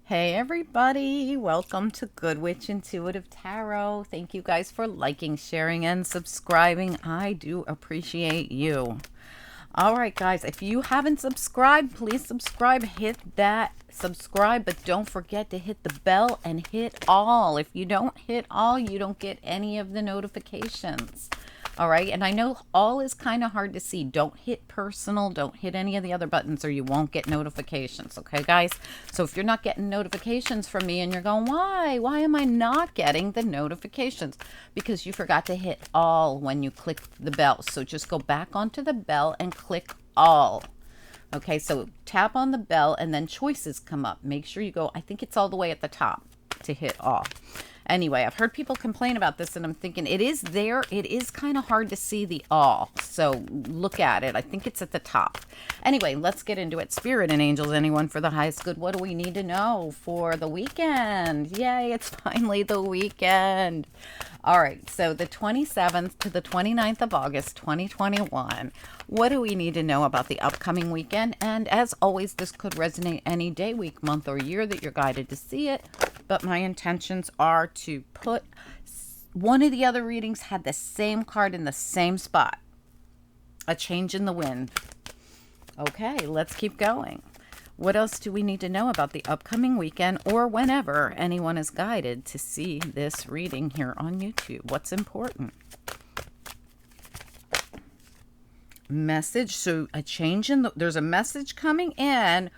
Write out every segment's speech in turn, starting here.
Hey everybody, welcome to Good Witch Intuitive Tarot. Thank you guys for liking, sharing, and subscribing. I do appreciate you. All right, guys, if you haven't subscribed, please subscribe. Hit that subscribe, but don't forget to hit the bell and hit all. If you don't hit all, you don't get any of the notifications. All right, and I know all is kind of hard to see. Don't hit personal, don't hit any of the other buttons, or you won't get notifications. Okay, guys? So if you're not getting notifications from me and you're going, why? Why am I not getting the notifications? Because you forgot to hit all when you click the bell. So just go back onto the bell and click all. Okay, so tap on the bell and then choices come up. Make sure you go, I think it's all the way at the top to hit all. Anyway, I've heard people complain about this and I'm thinking it is there. It is kind of hard to see the all. So look at it. I think it's at the top. Anyway, let's get into it. Spirit and angels, anyone for the highest good? What do we need to know for the weekend? Yay, it's finally the weekend. All right, so the 27th to the 29th of August, 2021. What do we need to know about the upcoming weekend? And as always, this could resonate any day, week, month, or year that you're guided to see it. But my intentions are to put one of the other readings had the same card in the same spot. A change in the wind. Okay, let's keep going. What else do we need to know about the upcoming weekend or whenever anyone is guided to see this reading here on YouTube? What's important? Message. So a change in there's a message coming in.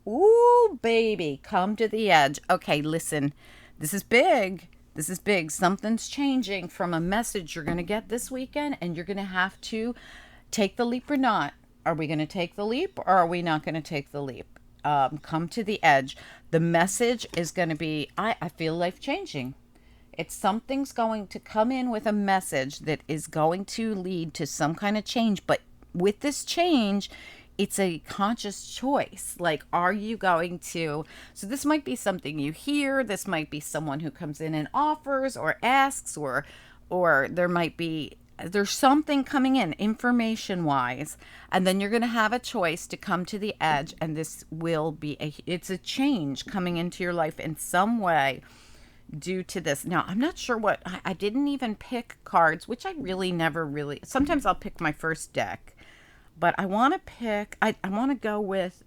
Ooh, baby, come to the edge. Okay, listen, this is big. This is big. Something's changing from a message you're going to get this weekend, and you're going to have to take the leap or not. Are we going to take the leap or are we not going to take the leap? Come to the edge. The message is going to be, I feel life changing. It's something's going to come in with a message that is going to lead to some kind of change. But with this change, it's a conscious choice. Like, are you going to? So this might be something you hear. This might be someone who comes in and offers or asks, or there might be there's something coming in information wise, and then you're going to have a choice to come to the edge, and this will be it's a change coming into your life in some way due to this. Now, I'm not sure what I didn't even pick cards, which I really never really. Sometimes I'll pick my first deck, but I want to pick I want to go with,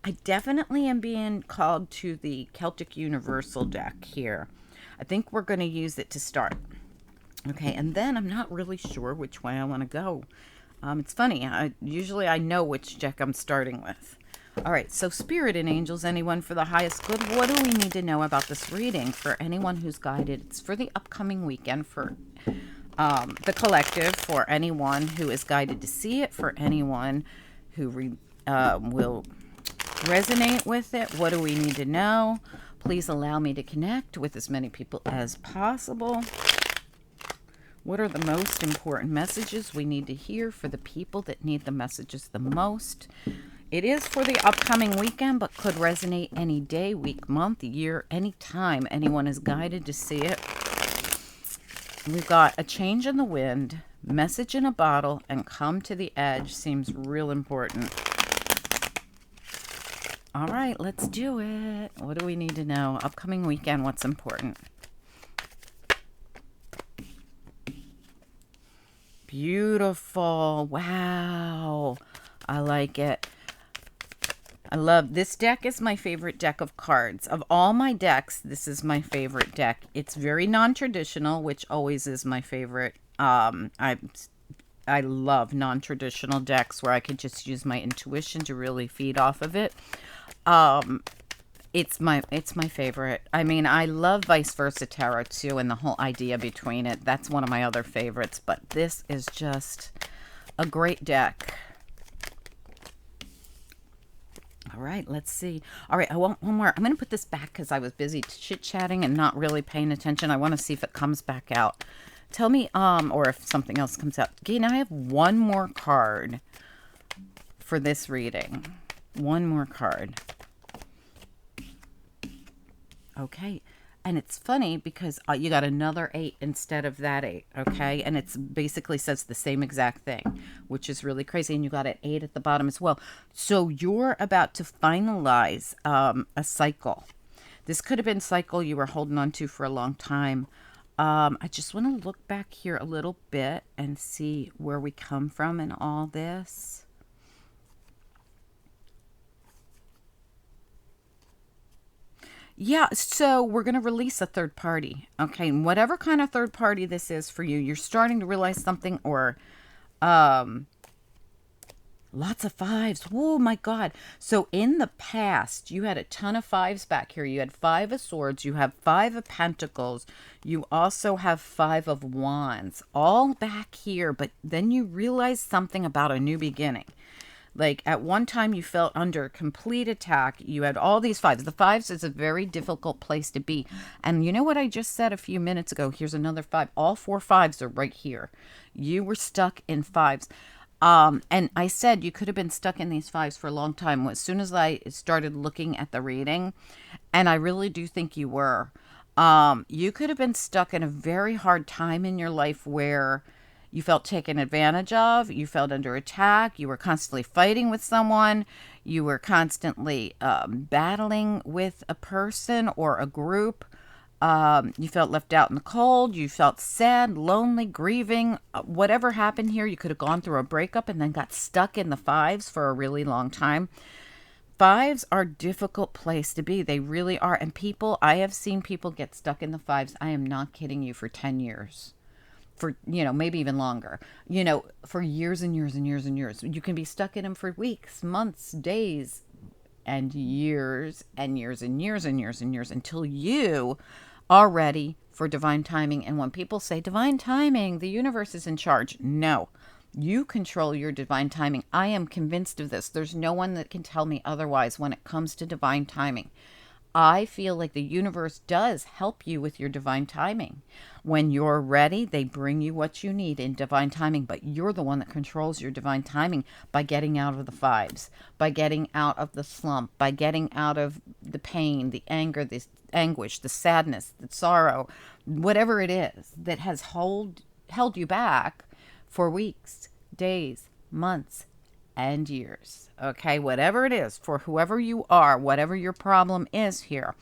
I definitely am being called to the Celtic Universal deck here. I think we're going to use it to start. Okay, and then I'm not really sure which way I want to go. It's funny. Usually I know which deck I'm starting with. All right, so Spirit and Angels, anyone for the highest good? What do we need to know about this reading for anyone who's guided? It's for the upcoming weekend for the collective, for anyone who is guided to see it, for anyone who will resonate with it. What do we need to know? Please allow me to connect with as many people as possible. What are the most important messages we need to hear for the people that need the messages the most? It is for the upcoming weekend, but could resonate any day, week, month, year, any time anyone is guided to see it. We've got a change in the wind, message in a bottle, and come to the edge seems real important. All right, let's do it. What do we need to know? Upcoming weekend, what's important? Beautiful. Wow. I like it. I love this deck. Is my favorite deck of cards. Of all my decks, this is my favorite deck. It's very non-traditional, which always is my favorite. I love non-traditional decks where I could just use my intuition to really feed off of it. It's my favorite. I mean, I love vice versa tarot too, and the whole idea between it. That's one of my other favorites, but this is just a great deck. All right, let's see. All right, I want one more. I'm going to put this back because I was busy chit-chatting and not really paying attention. I want to see if it comes back out. Tell me, or if something else comes out. Okay, now I have one more card for this reading. One more card. Okay, and it's funny because you got another 8 instead of that 8, okay? And it's basically says the same exact thing, which is really crazy. And you got an 8 at the bottom as well. So you're about to finalize a cycle. This could have been cycle you were holding on to for a long time. I just want to look back here a little bit and see where we come from in all this. Yeah, so we're going to release a third party. Okay, and whatever kind of third party this is for you, you're starting to realize something, or um lots of fives. Oh my God. So in the past, you had a ton of fives back here. You had 5 of swords, you have 5 of pentacles, you also have 5 of wands, all back here. But then you realize something about a new beginning. Like at one time you felt under complete attack. You had all these fives. The fives is a very difficult place to be. And you know what I just said a few minutes ago? Here's another 5. All 4 5s are right here. You were stuck in 5s. And I said you could have been stuck in these 5s for a long time. As soon as I started looking at the reading, and I really do think you were, you could have been stuck in a very hard time in your life where you felt taken advantage of, you felt under attack, you were constantly fighting with someone, you were constantly battling with a person or a group. You felt left out in the cold. You felt sad, lonely, grieving. Whatever happened here, you could have gone through a breakup and then got stuck in the 5s for a really long time. 5s are a difficult place to be. They really are. And people, I have seen people get stuck in the 5s. I am not kidding you, for 10 years. For, maybe even longer, for years and years and years and years. You can be stuck in them for weeks, months, days, and years and years and years and years and years until you are ready for divine timing. And when people say divine timing, the universe is in charge. No, you control your divine timing. I am convinced of this. There's no one that can tell me otherwise when it comes to divine timing. I feel like the universe does help you with your divine timing. When you're ready, they bring you what you need in divine timing, but you're the one that controls your divine timing by getting out of the 5s, by getting out of the slump, by getting out of the pain, the anger, the anguish, the sadness, the sorrow, whatever it is that has held you back for weeks, days, months, and years. Okay, whatever it is, for whoever you are, whatever your problem is here,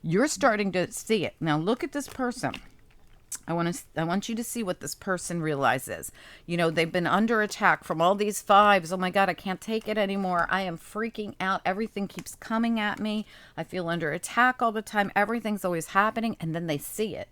you're starting to see it. Now look at this person. I want you to see what this person realizes. They've been under attack from all these 5s. Oh my God, I can't take it anymore. I am freaking out. Everything keeps coming at me. I feel under attack all the time. Everything's always happening. And then they see it.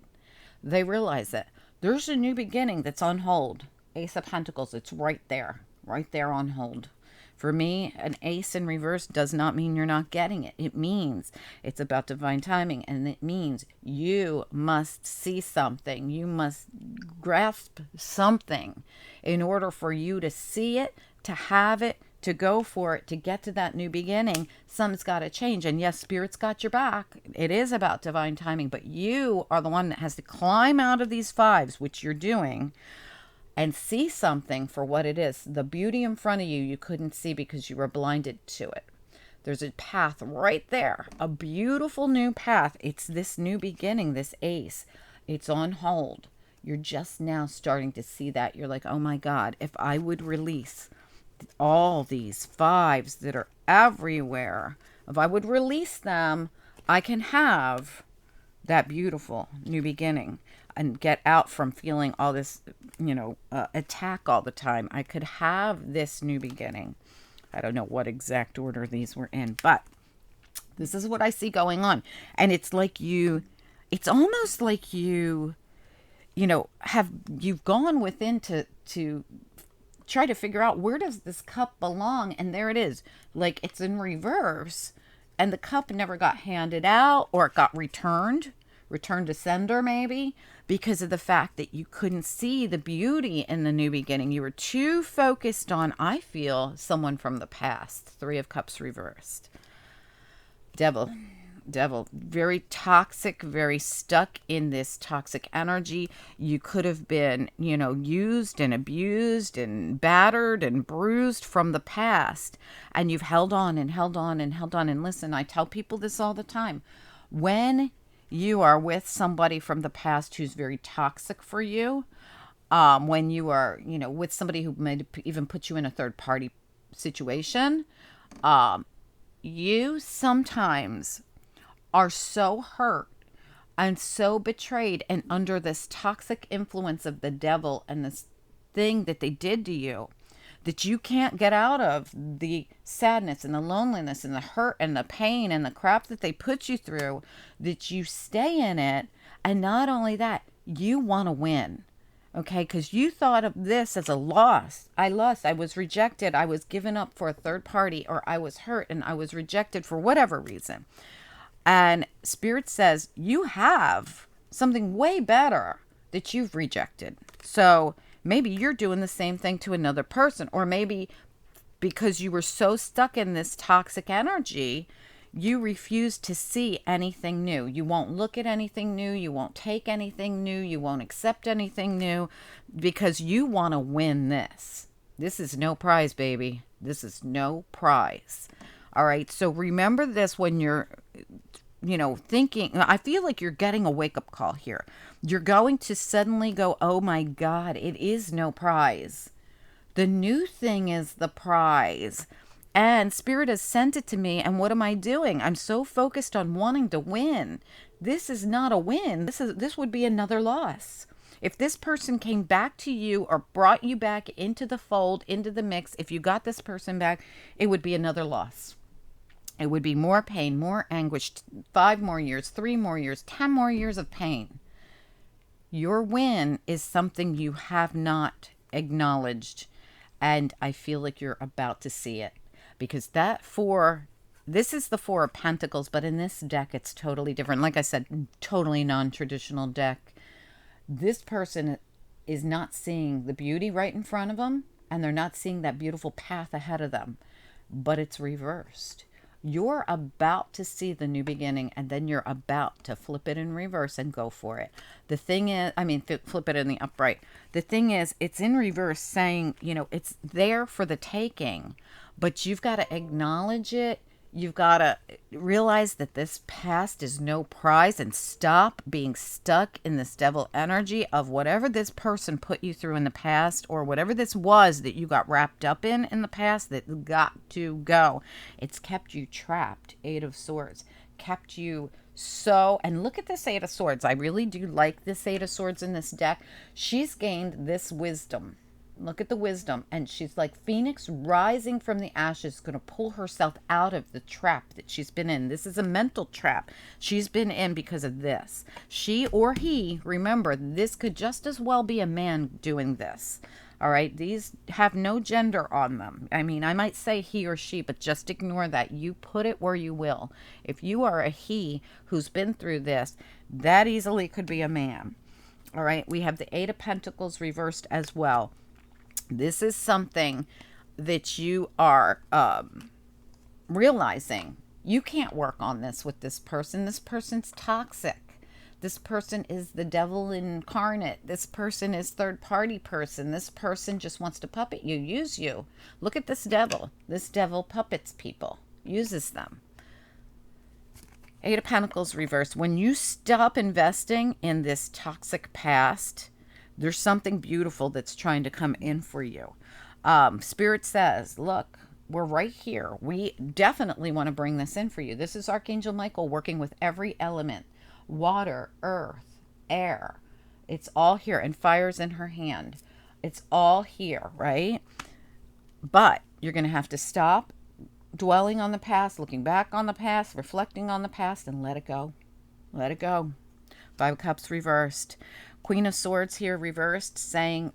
They realize it. There's a new beginning that's on hold. Ace of Pentacles. It's right there on hold. For me, an ace in reverse does not mean you're not getting it. It means it's about divine timing, and it means you must see something. You must grasp something in order for you to see it, to have it, to go for it, to get to that new beginning. Something's got to change. And yes, Spirit's got your back. It is about divine timing, but you are the one that has to climb out of these 5s, which you're doing, and see something for what it is. The beauty in front of you couldn't see because you were blinded to it. There's a path right there, a beautiful new path. It's this new beginning, this ace. It's on hold. You're just now starting to see that. You're like, oh my God, if I would release all these 5s that are everywhere, if I would release them, I can have that beautiful new beginning and get out from feeling all this, attack all the time. I could have this new beginning. I don't know what exact order these were in, but this is what I see going on. And it's like it's almost like you've gone within to try to figure out, where does this cup belong? And there it is. Like, it's in reverse, and the cup never got handed out, or it got returned to sender, maybe, because of the fact that you couldn't see the beauty in the new beginning. You were too focused on, I feel, someone from the past. 3 of Cups reversed. Devil, very toxic, very stuck in this toxic energy. You could have been, used and abused and battered and bruised from the past, and you've held on and held on and held on. And listen, I tell people this all the time. When you are with somebody from the past who's very toxic for you, when you are, with somebody who may even put you in a third party situation, you sometimes are so hurt and so betrayed and under this toxic influence of the devil and this thing that they did to you, that you can't get out of the sadness and the loneliness and the hurt and the pain and the crap that they put you through, that you stay in it. And not only that, you want to win. Okay, because you thought of this as a loss. I lost. I was rejected. I was given up for a third party, or I was hurt and I was rejected for whatever reason. And Spirit says you have something way better that you've rejected. So maybe you're doing the same thing to another person, or maybe because you were so stuck in this toxic energy, you refuse to see anything new. You won't look at anything new. You won't take anything new. You won't accept anything new because you want to win this. This is no prize, baby. This is no prize. All right. So remember this when you're, thinking. I feel like you're getting a wake-up call here. You're going to suddenly go, oh my God, it is no prize. The new thing is the prize. And Spirit has sent it to me. And what am I doing? I'm so focused on wanting to win. This is not a win. This would be another loss. If this person came back to you or brought you back into the fold, into the mix, if you got this person back, it would be another loss. It would be more pain, more anguish, 5 more years, 3 more years, 10 more years of pain. Your win is something you have not acknowledged. And I feel like you're about to see it. Because this is the 4 of Pentacles, but in this deck, it's totally different. Like I said, totally non-traditional deck. This person is not seeing the beauty right in front of them, and they're not seeing that beautiful path ahead of them, but it's reversed. You're about to see the new beginning, and then you're about to flip it in reverse and go for it. The thing is, flip it in the upright. The thing is, it's in reverse saying, it's there for the taking. But you've got to acknowledge it. You've got to realize that this past is no prize and stop being stuck in this devil energy of whatever this person put you through in the past, or whatever this was that you got wrapped up in the past that got to go. It's kept you trapped. 8 of Swords. Kept you so, and look at this 8 of Swords. I really do like this 8 of Swords in this deck. She's gained this wisdom. Look at the wisdom. And she's like Phoenix rising from the ashes, going to pull herself out of the trap that she's been in. This is a mental trap she's been in because of this. She or he, remember, this could just as well be a man doing this. All right. These have no gender on them. I might say he or she, but just ignore that. You put it where you will. If you are a he who's been through this, that easily could be a man. All right. We have the 8 of Pentacles reversed as well. This is something that you are realizing. You can't work on this with this person. This person's toxic. This person is the devil incarnate. This person is third party person. This person just wants to puppet you, use you. Look at this devil. This devil puppets people, uses them. 8 of Pentacles reversed. When you stop investing in this toxic past, there's something beautiful that's trying to come in for you. Spirit says, look, we're right here. We definitely want to bring this in for you. This is Archangel Michael working with every element. Water, earth, air. It's all here. And fire's in her hand. It's all here, right? But you're going to have to stop dwelling on the past, looking back on the past, reflecting on the past, and let it go. Let it go. 5 of Cups reversed. Queen of Swords here reversed, saying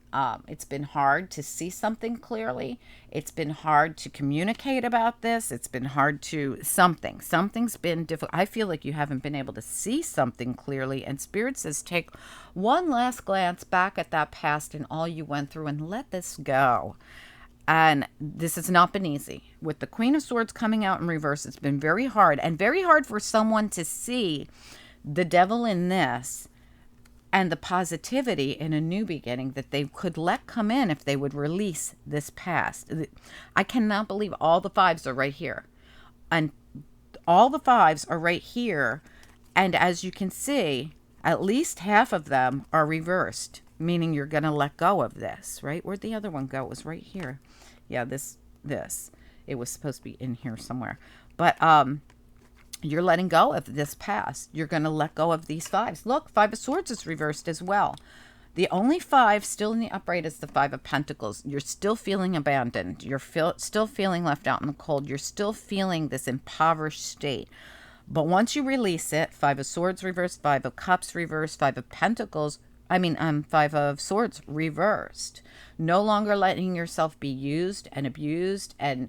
it's been hard to see something clearly. It's been hard to communicate about this. It's been hard to something's been difficult. I feel like you haven't been able to see something clearly. And Spirit says take one last glance back at that past and all you went through and let this go. And this has not been easy. With the Queen of Swords coming out in reverse, it's been very hard, and very hard for someone to see the devil in this and the positivity in a new beginning that they could let come in if they would release this past. I cannot believe all the 5s are right here. And all the 5s are right here. And as you can see, at least half of them are reversed, meaning you're going to let go of this, right? Where'd the other one go? It was right here. Yeah, this. It was supposed to be in here somewhere. But You're letting go of this past. You're going to let go of these fives. Look, Five of Swords is reversed as well. The only five still in the upright is the Five of Pentacles. You're still feeling abandoned. You're still feeling left out in the cold. You're still feeling this impoverished state. But once you release it, Five of Swords reversed, Five of Cups reversed, Five of Pentacles, Five of Swords reversed. No longer letting yourself be used and abused and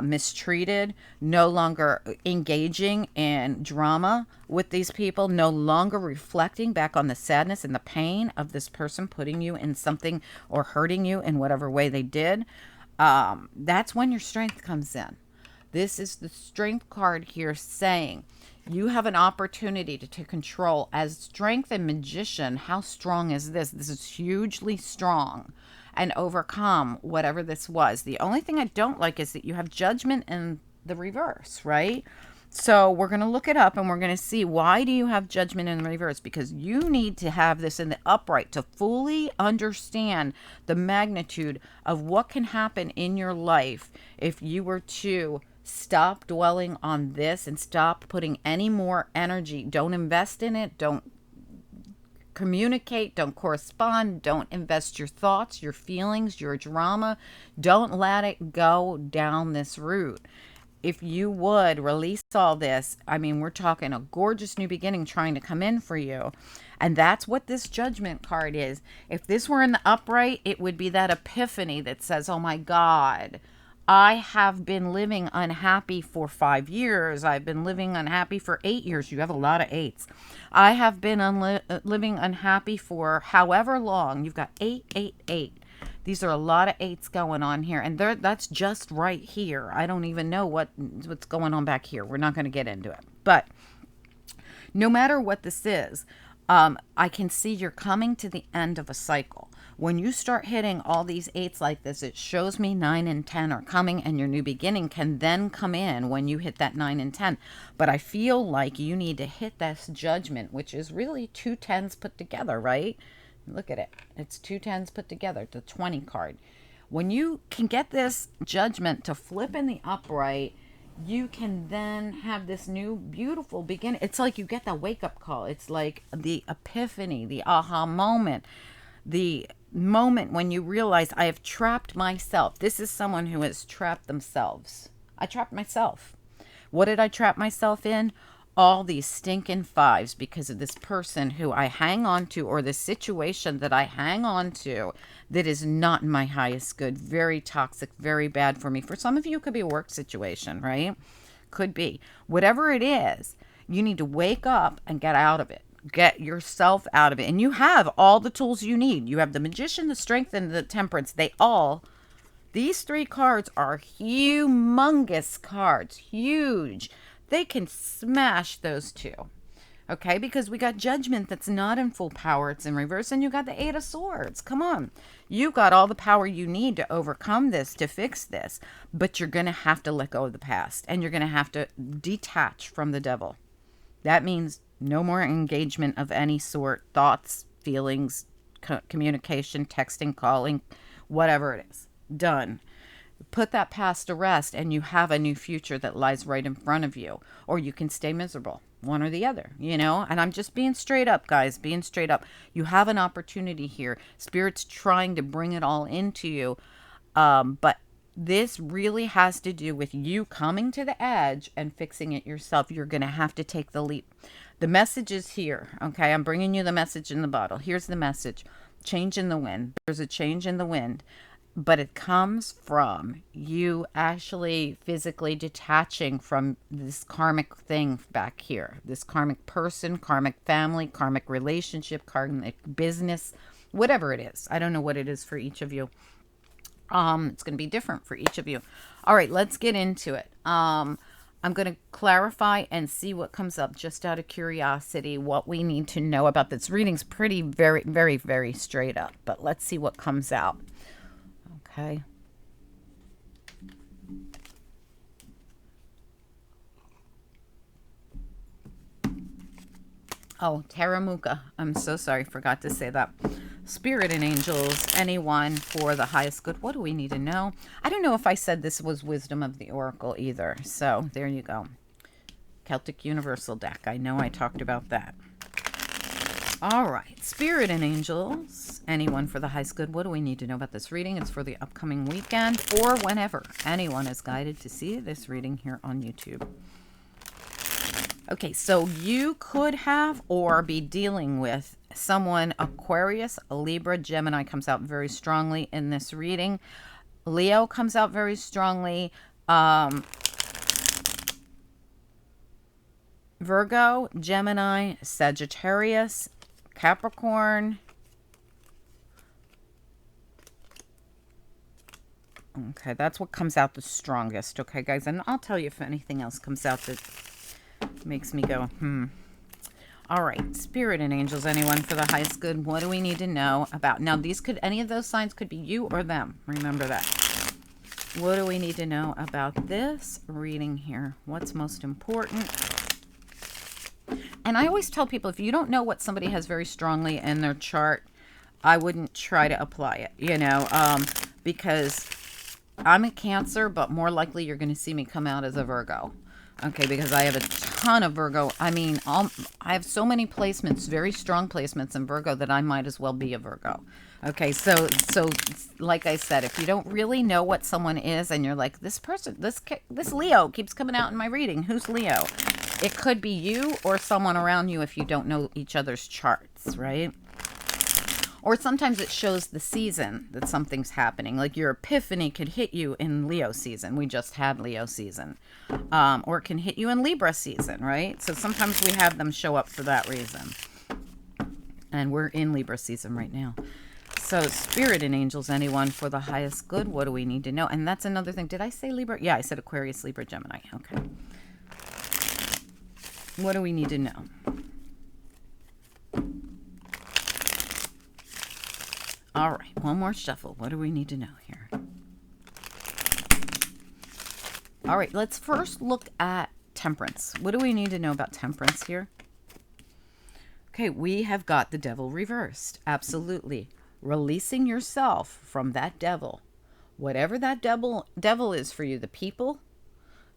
mistreated, no longer engaging in drama with these people, no longer reflecting back on the sadness and the pain of this person putting you in something or hurting you in whatever way they did. That's when your strength comes in. This is the strength card here saying you have an opportunity to take control. As strength and magician, how strong is this? This is hugely strong. And overcome whatever this was. The only thing I don't like is that you have judgment in the reverse, right? So we're going to look it up and we're going to see, why do you have judgment in the reverse? Because you need to have this in the upright to fully understand the magnitude of what can happen in your life if you were to stop dwelling on this and stop putting any more energy. Don't invest in it. Don't communicate, don't correspond, don't invest your thoughts, your feelings, your drama. Don't let it go down this route. If you would release all this, we're talking a gorgeous new beginning trying to come in for you. And that's what this judgment card is. If this were in the upright, it would be that epiphany that says, oh my God, I have been living unhappy for 5 years. I've been living unhappy for 8 years. You have a lot of eights. I have been living unhappy for however long. You've got 8, 8, 8. These are a lot of eights going on here. And that's just right here. I don't even know what's going on back here. We're not going to get into it. But no matter what this is, I can see you're coming to the end of a cycle. When you start hitting all these eights like this, it shows me 9 and 10 are coming, and your new beginning can then come in when you hit that 9 and 10. But I feel like you need to hit this judgment, which is really 2 10s put together, right? Look at it. It's 2 10s put together, the 20 card. When you can get this judgment to flip in the upright, you can then have this new beautiful beginning. It's like you get that wake-up call. It's like the epiphany, the aha moment, the moment when you realize, I have trapped myself. This is someone who has trapped themselves. I trapped myself. What did I trap myself in? All these stinking fives because of this person who I hang on to, or the situation that I hang on to that is not in my highest good. Very toxic, very bad for me. For some of you, it could be a work situation, right? Could be. Whatever it is, you need to wake up and get out of it. Get yourself out of it. And you have all the tools you need. You have the Magician, the Strength, and the Temperance. These 3 cards are humongous cards. Huge. They can smash those 2. Okay? Because we got Judgment that's not in full power. It's in reverse. And you got the 8 of Swords. Come on. You got all the power you need to overcome this, to fix this. But you're going to have to let go of the past. And you're going to have to detach from the devil. That means no more engagement of any sort, thoughts, feelings, communication, texting, calling, whatever it is. Done. Put that past to rest, and you have a new future that lies right in front of you. Or you can stay miserable, one or the other, And I'm just being straight up, guys, being straight up. You have an opportunity here. Spirit's trying to bring it all into you. But this really has to do with you coming to the edge and fixing it yourself. You're going to have to take the leap. The message is here, okay? I'm bringing you the message in the bottle. Here's the message. Change in the wind. There's a change in the wind, but it comes from you actually physically detaching from this karmic thing back here. This karmic person, karmic family, karmic relationship, karmic business, whatever it is. I don't know what it is for each of you. It's going to be different for each of you. All right, let's get into it. I'm going to clarify and see what comes up just out of curiosity, what we need to know about this. Reading's pretty, very, very, very straight up, but let's see what comes out. Okay. Oh, Taramuka. I'm so sorry. Forgot to say that. Spirit and angels, anyone for the highest good. What do we need to know? I don't know if I said this was wisdom of the oracle either. So there you go. Celtic Universal deck. I know I talked about that. All right, Spirit and Angels, anyone for the highest good, what do we need to know about this reading? It's for the upcoming weekend or whenever anyone is guided to see this reading here on YouTube. Okay, so you could have or be dealing with someone, Aquarius, Libra, Gemini comes out very strongly in this reading. Leo comes out very strongly. Virgo, Gemini, Sagittarius, Capricorn. Okay, that's what comes out the strongest. Okay, guys, and I'll tell you if anything else comes out that makes me go, All right, Spirit and Angels, anyone for the highest good, what do we need to know about? Now, any of those signs could be you or them. Remember that. What do we need to know about this reading here? What's most important? And I always tell people, if you don't know what somebody has very strongly in their chart, I wouldn't try to apply it, because I'm a Cancer, but more likely you're going to see me come out as a Virgo. Okay, because I have a ton of Virgo. I mean, I have so many placements, very strong placements in Virgo, that I might as well be a Virgo. Okay, so like I said, if you don't really know what someone is and you're like, this person, this Leo keeps coming out in my reading, who's Leo? It could be you or someone around you if you don't know each other's charts, right? Or sometimes it shows the season that something's happening. Like your epiphany could hit you in Leo season. We just had Leo season. Or it can hit you in Libra season, right? So sometimes we have them show up for that reason. And we're in Libra season right now. So Spirit and Angels, anyone for the highest good, what do we need to know? And that's another thing. Did I say Libra? Yeah, I said Aquarius, Libra, Gemini. Okay. What do we need to know? All right, one more shuffle. What do we need to know here? All right, let's first look at Temperance. What do we need to know about Temperance here? Okay, we have got the Devil reversed. Absolutely. Releasing yourself from that devil. Whatever that devil is for you, the people,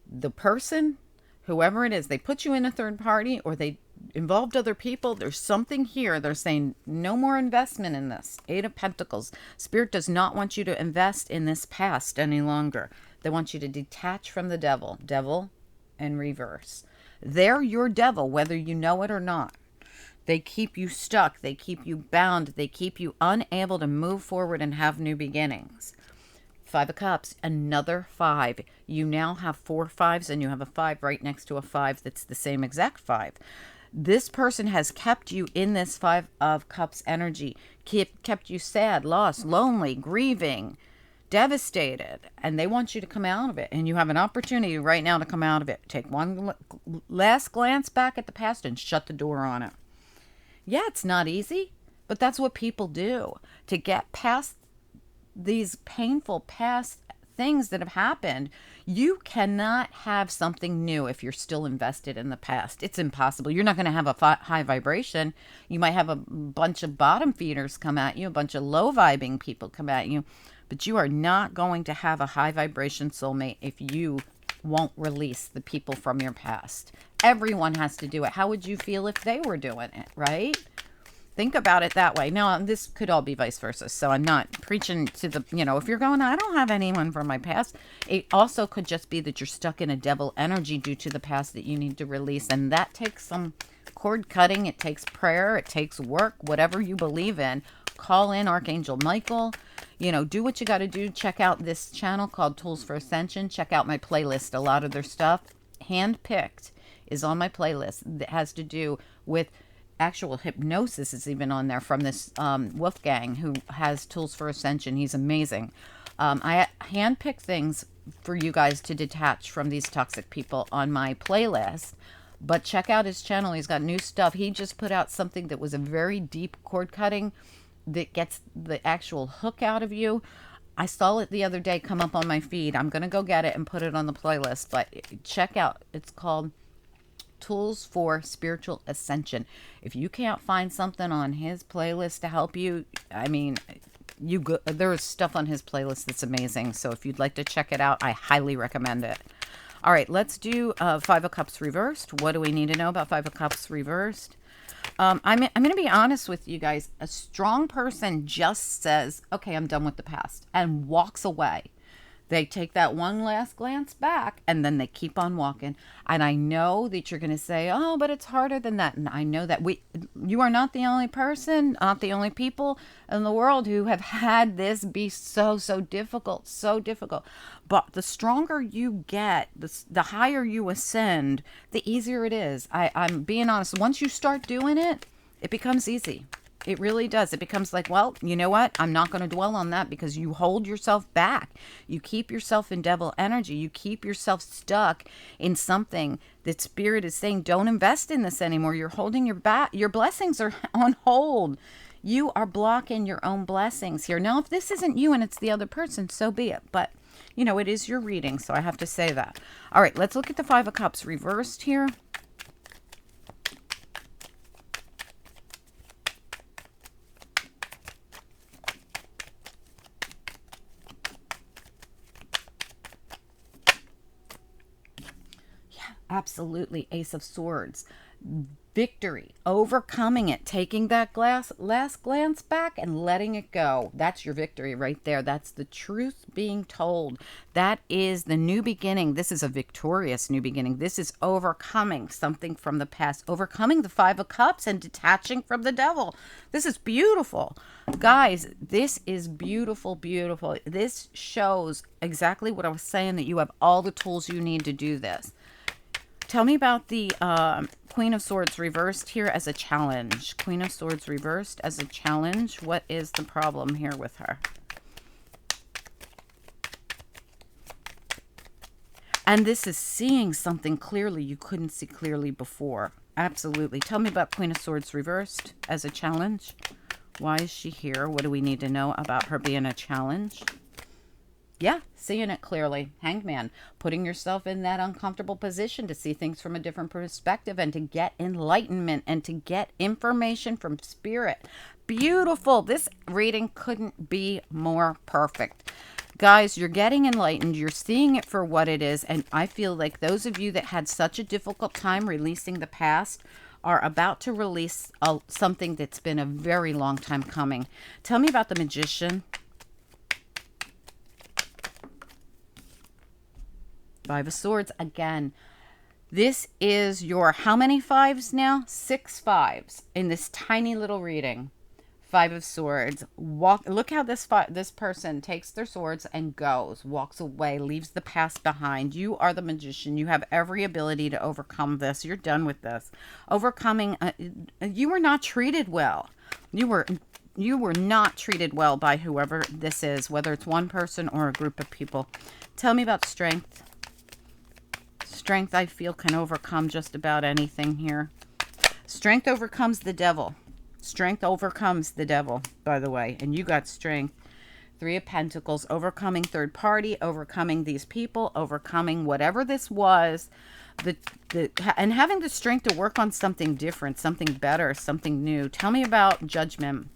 the person, whoever it is, they put you in a third party or they involved other people. There's something here. They're saying no more investment in this. Eight of Pentacles. Spirit does not want you to invest in this past any longer. They want you to detach from the devil. Devil and reverse. They're your devil, whether you know it or not. They keep you stuck. They keep you bound. They keep you unable to move forward and have new beginnings. Five of Cups, another 5. You now have 4 5s and you have a 5 right next to a 5 that's the same exact 5. This person has kept you in this 5 of Cups energy, kept you sad, lost, lonely, grieving, devastated, and they want you to come out of it. And you have an opportunity right now to come out of it. Take one last glance back at the past and shut the door on it. Yeah, it's not easy, but that's what people do to get past these painful past things that have happened. You cannot have something new if you're still invested in the past. It's impossible. You're not going to have a high vibration. You might have a bunch of bottom feeders come at you, a bunch of low vibing people come at you, but you are not going to have a high vibration soulmate if you won't release the people from your past. Everyone has to do it. How would you feel if they were doing it, right? Think about it that way. Now, this could all be vice versa. So I'm not preaching to the, if you're going, I don't have anyone from my past. It also could just be that you're stuck in a devil energy due to the past that you need to release. And that takes some cord cutting. It takes prayer. It takes work, whatever you believe in. Call in Archangel Michael. Do what you got to do. Check out this channel called Tools for Ascension. Check out my playlist. A lot of their stuff, handpicked, is on my playlist that has to do with actual hypnosis. Is even on there from this Wolfgang who has Tools for Ascension. He's amazing. I handpick things for you guys to detach from these toxic people on my playlist. But check out his channel. He's got new stuff. He just put out something that was a very deep cord cutting that gets the actual hook out of you. I saw it the other day come up on my feed. I'm going to go get it and put it on the playlist. But check out. It's called Tools for Spiritual Ascension. If you can't find something on his playlist to help you, there is stuff on his playlist that's amazing. So if you'd like to check it out, I highly recommend it. All right, let's do Five of Cups reversed. What do we need to know about Five of Cups reversed? I'm going to be honest with you guys. A strong person just says, okay, I'm done with the past, and walks away. They take that one last glance back and then they keep on walking. And I know that you're going to say, oh, but it's harder than that. And I know that you are not the only person, not the only people in the world who have had this be so difficult, so difficult. But the stronger you get, the higher you ascend, the easier it is. I'm being honest. Once you start doing it, it becomes easy. It really does. It becomes like, well, you know what? I'm not going to dwell on that, because you hold yourself back. You keep yourself in devil energy. You keep yourself stuck in something that spirit is saying, don't invest in this anymore. You're holding your back. Your blessings are on hold. You are blocking your own blessings here. Now, if this isn't you and it's the other person, so be it. But, you know, it is your reading, so I have to say that. All right, let's look at the Five of Cups reversed here. Absolutely. Ace of Swords. Victory. Overcoming it. Taking that last glance back and letting it go. That's your victory right there. That's the truth being told. That is the new beginning. This is a victorious new beginning. This is overcoming something from the past. Overcoming the Five of Cups and detaching from the devil. This is beautiful. Guys, this is beautiful, beautiful. This shows exactly what I was saying, that you have all the tools you need to do this. Tell me about the Queen of Swords reversed here as a challenge. Queen of Swords reversed as a challenge. What is the problem here with her? And this is seeing something clearly you couldn't see clearly before. Absolutely. Tell me about Queen of Swords reversed as a challenge. Why is she here? What do we need to know about her being a challenge? Yeah, seeing it clearly. Hanged Man, putting yourself in that uncomfortable position to see things from a different perspective and to get enlightenment and to get information from spirit. Beautiful. This reading couldn't be more perfect. Guys, you're getting enlightened. You're seeing it for what it is. And I feel like those of you that had such a difficult time releasing the past are about to release something that's been a very long time coming. Tell me about the Magician. Five of Swords again. This is your how many fives now? 6 fives in this tiny little reading. Five of Swords. Look how this person takes their swords and goes, walks away, leaves the past behind. You are the Magician. You have every ability to overcome this. You're done with this. Overcoming. You were not treated well. You were not treated well by whoever this is, whether it's one person or a group of people. Tell me about strength. Strength, I feel, can overcome just about anything here. Strength overcomes the devil. Strength overcomes the devil, by the way. And you got strength. Three of Pentacles, overcoming third party, overcoming these people, overcoming whatever this was. And having the strength to work on something different, something better, something new. Tell me about Judgment.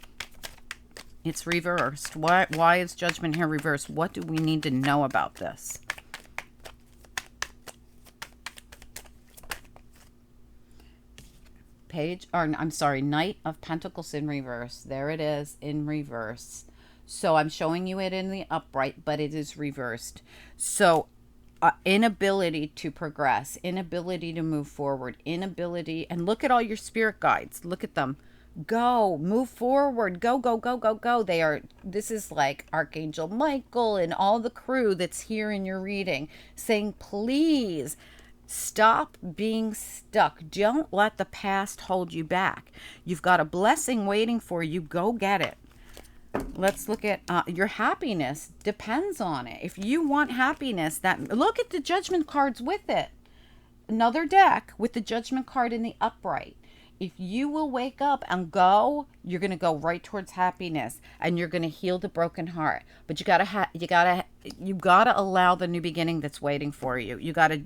It's reversed. Why is Judgment here reversed? What do we need to know about this? Knight of Pentacles in reverse. There it is in reverse. So I'm showing you it in the upright, but it is reversed. So inability to progress, inability to move forward, inability, and look at all your spirit guides. Look at them. Go, move forward, go, go, go, go, go. This is like Archangel Michael and all the crew that's here in your reading saying, please, stop being stuck. Don't let the past hold you back. You've got a blessing waiting for you. Go get it. Let's look at your happiness depends on it. If you want happiness, look at the Judgment cards with it. Another deck with the Judgment card in the upright. If you will wake up and go, you're going to go right towards happiness and you're going to heal the broken heart. But you got to allow the new beginning that's waiting for you. You got to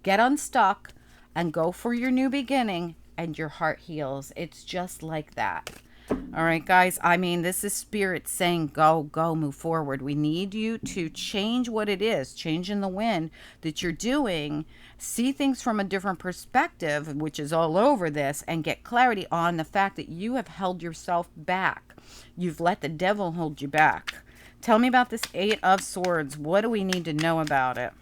get unstuck and go for your new beginning and your heart heals. It's just like that. All right, guys. I mean, this is spirit saying, go, go, move forward. We need you to change what it is, change in the wind that you're doing, see things from a different perspective, which is all over this, and get clarity on the fact that you have held yourself back. You've let the devil hold you back. Tell me about this Eight of Swords. What do we need to know about it?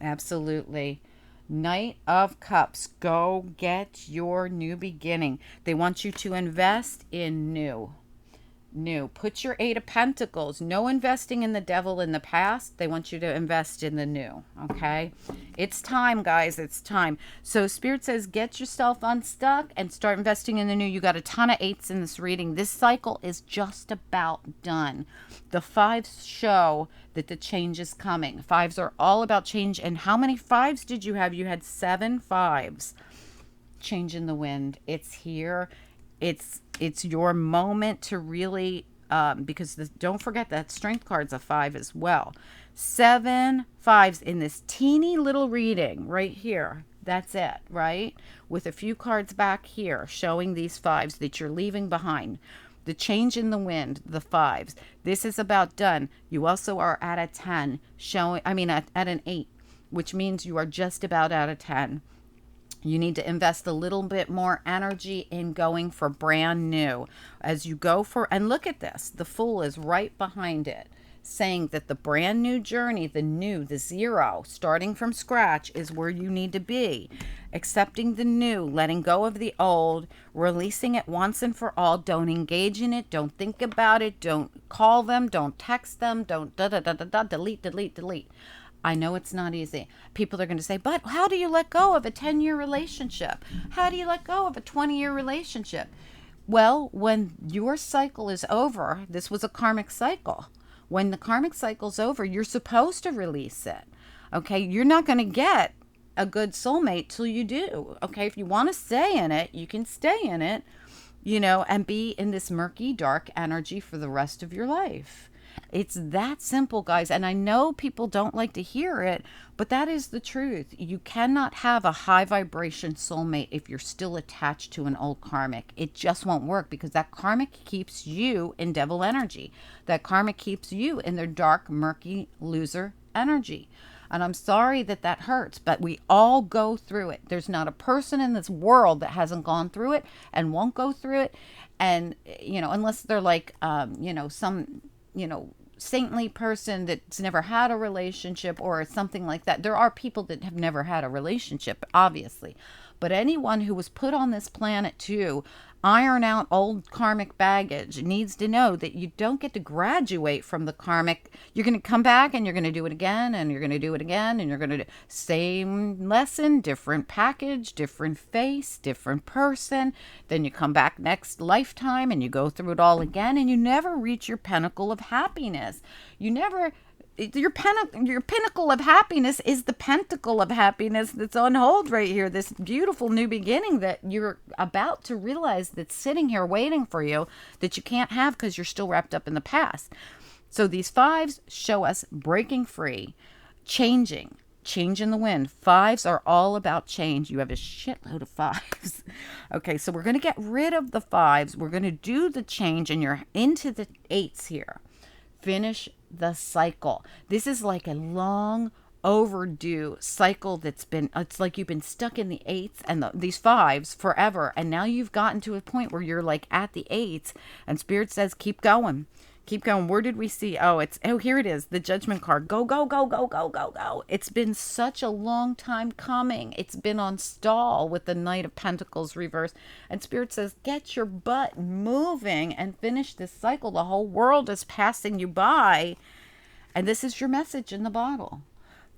Absolutely. Knight of Cups. Go get your new beginning. They want you to invest in new. New. Put your Eight of Pentacles. No investing in the devil in the past. They want you to invest in the new. Okay? It's time, guys. It's time. So Spirit says get yourself unstuck and start investing in the new. You got a ton of eights in this reading. This cycle is just about done. The fives show that the change is coming. Fives are all about change. And how many fives did you have? You had 7 fives. Change in the wind. It's here. It's your moment to really because don't forget that strength card's a 5 as well. 7 fives in this teeny little reading right here. That's it, right? With a few cards back here showing these fives that you're leaving behind. The change in the wind, the fives. This is about done. You also are at a 10 showing, at an 8, which means you are just about at a 10. You need to invest a little bit more energy in going for brand new as you go for, and look at this, the Fool is right behind it, saying that the brand new journey, the new, the zero, starting from scratch is where you need to be. Accepting the new, letting go of the old, releasing it once and for all. Don't engage in it. Don't think about it. Don't call them. Don't text them. Don't delete, delete, delete. I know it's not easy. People are going to say, but how do you let go of a 10-year relationship? How do you let go of a 20-year relationship? Well, when your cycle is over, this was a karmic cycle. When the karmic cycle's over, you're supposed to release it. Okay? You're not going to get a good soulmate till you do. Okay? If you want to stay in it, you can stay in it, and be in this murky, dark energy for the rest of your life. It's that simple, guys. And I know people don't like to hear it, but that is the truth. You cannot have a high vibration soulmate if you're still attached to an old karmic. It just won't work because that karmic keeps you in devil energy. That karmic keeps you in their dark, murky, loser energy. And I'm sorry that that hurts, but we all go through it. There's not a person in this world that hasn't gone through it and won't go through it. And, unless they're like, some saintly person that's never had a relationship or something like that. There are people that have never had a relationship, obviously. But anyone who was put on this planet to iron out old karmic baggage needs to know that you don't get to graduate from the karmic. You're going to come back and you're going to do it again and you're going to do it again and you're going to do same lesson, different package, different face, different person. Then you come back next lifetime and you go through it all again and you never reach your pinnacle of happiness. Your pinnacle of happiness is the pentacle of happiness that's on hold right here. This beautiful new beginning that you're about to realize that's sitting here waiting for you that you can't have because you're still wrapped up in the past. So these fives show us breaking free, changing, change in the wind. Fives are all about change. You have a shitload of fives. Okay, so we're going to get rid of the fives. We're going to do the change and you're into the eights here. Finish the cycle. This is like a long overdue cycle it's like you've been stuck in the eights and these fives forever. And now you've gotten to a point where you're like at the eights and Spirit says, keep going. Keep going. Where did we see? Here it is. The Judgment card. Go, go, go, go, go, go, go. It's been such a long time coming. It's been on stall with the Knight of Pentacles reverse. And Spirit says, get your butt moving and finish this cycle. The whole world is passing you by. And this is your message in the bottle.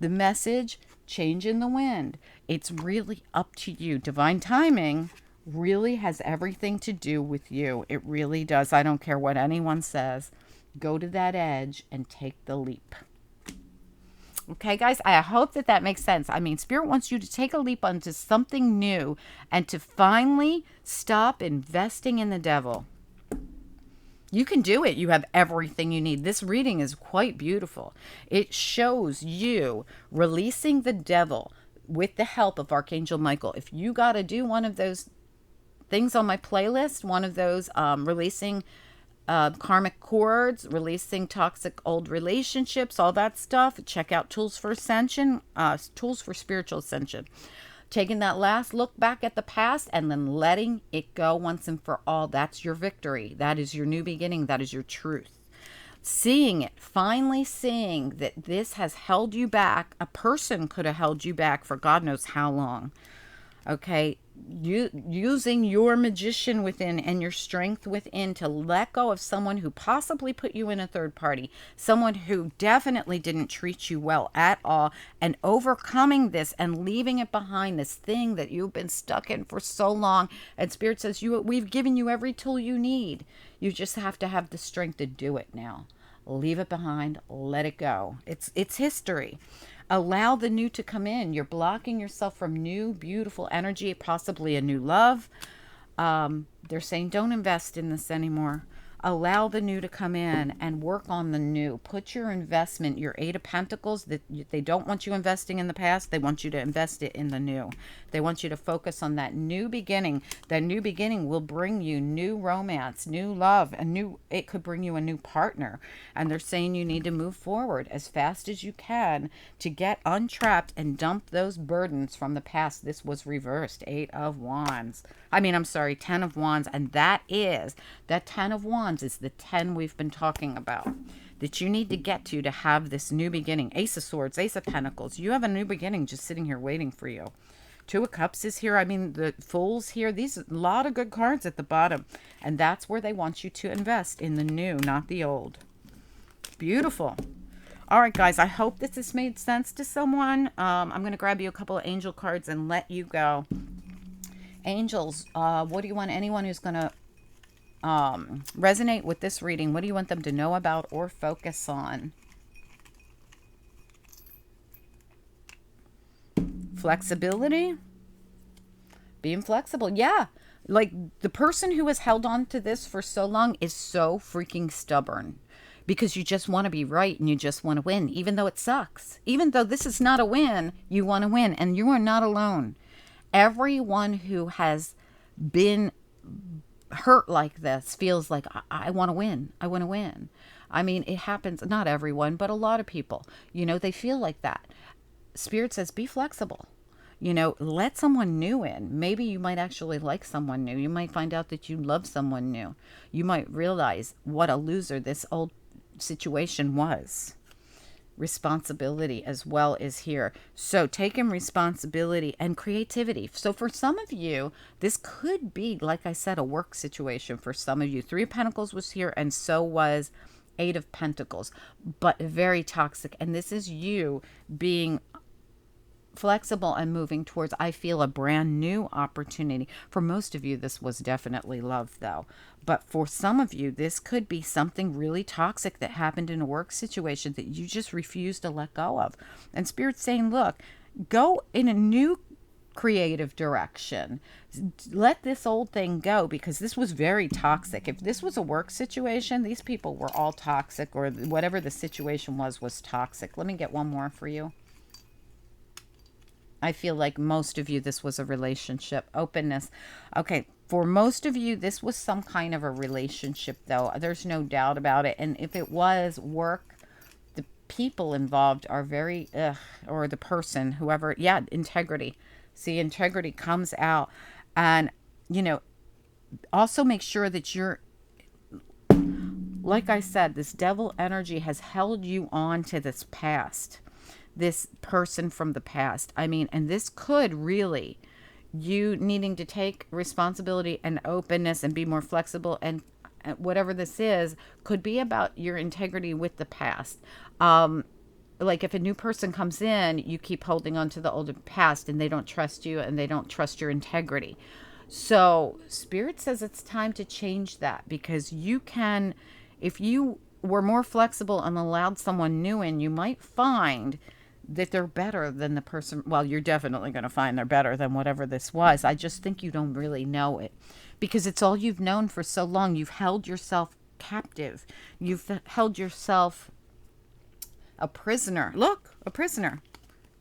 The message, change in the wind. It's really up to you. Divine timing really has everything to do with you. It really does. I don't care what anyone says. Go to that edge and take the leap. Okay, guys, I hope that makes sense. Spirit wants you to take a leap onto something new and to finally stop investing in the devil. You can do it. You have everything you need. This reading is quite beautiful. It shows you releasing the devil, with the help of Archangel Michael. If you got to do one of those things on my playlist, one of those releasing karmic cords, releasing toxic old relationships, all that stuff, check out Tools for Ascension, Tools for Spiritual Ascension. Taking that last look back at the past and then letting it go once and for all. That's your victory. That is your new beginning. That is your truth. Seeing it, finally seeing that this has held you back. A person could have held you back for God knows how long. Okay, using your magician within and your strength within to let go of someone who possibly put you in a third party, someone who definitely didn't treat you well at all, and overcoming this and leaving it behind, this thing that you've been stuck in for so long. And Spirit says, we've given you every tool you need. You just have to have the strength to do it now. Leave it behind, let it go. It's history. Allow the new to come in. You're blocking yourself from new, beautiful energy, possibly a new love. They're saying don't invest in this anymore. Allow the new to come in and work on the new. Put your investment, your Eight of Pentacles, that they don't want you investing in the past. They want you to invest it in the new. They want you to focus on that new beginning. That new beginning will bring you new romance, new love, it could bring you a new partner. And they're saying you need to move forward as fast as you can to get untrapped and dump those burdens from the past. This was reversed. 10 of Wands. And that 10 of Wands is the 10 we've been talking about that you need to get to have this new beginning. Ace of Swords, Ace of Pentacles. You have a new beginning just sitting here waiting for you. Two of Cups is here. I mean, the Fool's here. These a lot of good cards at the bottom. And that's where they want you to invest, in the new, not the old. Beautiful. All right, guys. I hope this has made sense to someone. I'm going to grab you a couple of angel cards and let you go. Angels, what do you want anyone who's going to resonate with this reading? What do you want them to know about or focus on? Flexibility. Being flexible. Yeah. Like the person who has held on to this for so long is so freaking stubborn because you just want to be right and you just want to win, even though it sucks. Even though this is not a win, you want to win, and you are not alone. Everyone who has been hurt like this feels like, I want to win. I want to win. I mean, it happens, not everyone, but a lot of people, they feel like that. Spirit says, be flexible. Let someone new in. Maybe you might actually like someone new. You might find out that you love someone new. You might realize what a loser this old situation was. Responsibility as well is here. So taking responsibility and creativity. So for some of you, this could be, like I said, a work situation for some of you. Three of Pentacles was here, and so was Eight of Pentacles, but very toxic. And this is you being flexible and moving towards, I feel, a brand new opportunity. For most of you, this was definitely love, though. But for some of you, this could be something really toxic that happened in a work situation that you just refuse to let go of. And Spirit's saying, look, go in a new creative direction. Let this old thing go, because this was very toxic. If this was a work situation, these people were all toxic, or whatever the situation was toxic. Let me get one more for you. I feel like most of you, this was a relationship. Openness. Okay, for most of you, this was some kind of a relationship, though. There's no doubt about it. And if it was work, the people involved are very, or the person, whoever, yeah, integrity. See, integrity comes out. And, also make sure that you're, like I said, this devil energy has held you on to this past. This person from the past. I mean, and this could really, you needing to take responsibility and openness and be more flexible, and whatever this is, could be about your integrity with the past. Like if a new person comes in, you keep holding on to the older past and they don't trust you and they don't trust your integrity. So Spirit says it's time to change that, because you can, if you were more flexible and allowed someone new in, you might find that they're better than the person. Well, you're definitely going to find they're better than whatever this was. I just think you don't really know it, because it's all you've known for so long. You've held yourself captive. You've held yourself a prisoner. Look, a prisoner.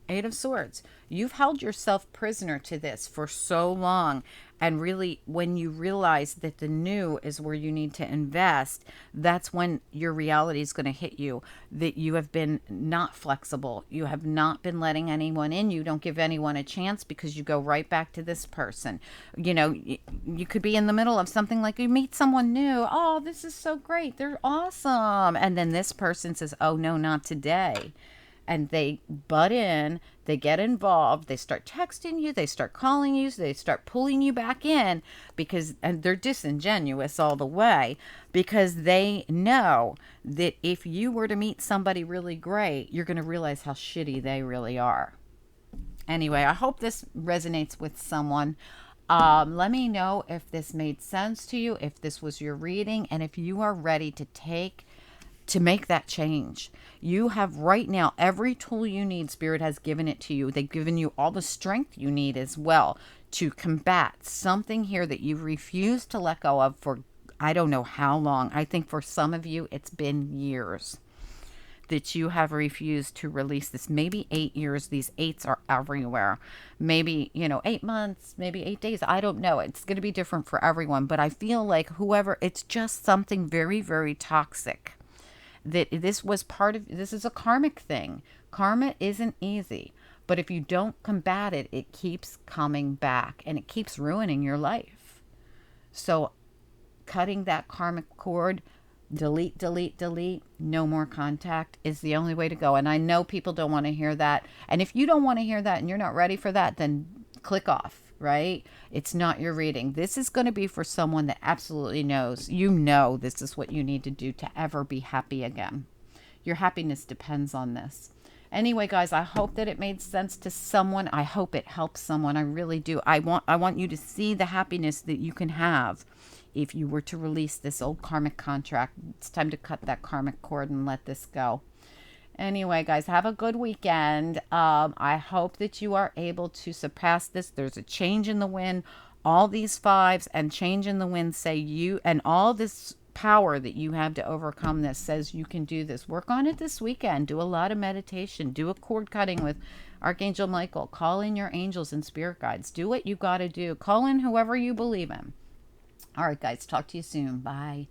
Eight of Swords. You've held yourself prisoner to this for so long. And really, when you realize that the new is where you need to invest, that's when your reality is going to hit you. That you have been not flexible. You have not been letting anyone in. You don't give anyone a chance because you go right back to this person. You know, you could be in the middle of something, like you meet someone new. Oh, this is so great. They're awesome. And then this person says, oh, no, not today. And they butt in, they get involved, they start texting you, they start calling you, they start pulling you back in, because, and they're disingenuous all the way, because they know that if you were to meet somebody really great, you're going to realize how shitty they really are. Anyway, I hope this resonates with someone. Let me know if this made sense to you, if this was your reading, and if you are ready to make that change. You have right now every tool you need. Spirit has given it to you. They've given you all the strength you need as well to combat something here that you've refused to let go of for I don't know how long. I think for some of you it's been years that you have refused to release this. Maybe 8 years. These eights are everywhere. Maybe, 8 months, maybe 8 days. I don't know. It's going to be different for everyone. But I feel like it's just something very, very toxic. That this is a karmic thing. Karma isn't easy, but if you don't combat it, it keeps coming back and it keeps ruining your life. So cutting that karmic cord, delete, no more contact is the only way to go. And I know people don't want to hear that. And if you don't want to hear that and you're not ready for that, then click off. Right? It's not your reading. This is going to be for someone that absolutely knows, this is what you need to do to ever be happy again. Your happiness depends on this. Anyway, guys, I hope that it made sense to someone. I hope it helps someone. I really do. I want you to see the happiness that you can have if you were to release this old karmic contract. It's time to cut that karmic cord and let this go. Anyway, guys, have a good weekend. I hope that you are able to surpass this. There's a change in the wind. All these fives and change in the wind say you, and all this power that you have to overcome this says you can do this. Work on it this weekend. Do a lot of meditation. Do a cord cutting with Archangel Michael. Call in your angels and spirit guides. Do what you got to do. Call in whoever you believe in. All right, guys, talk to you soon. Bye.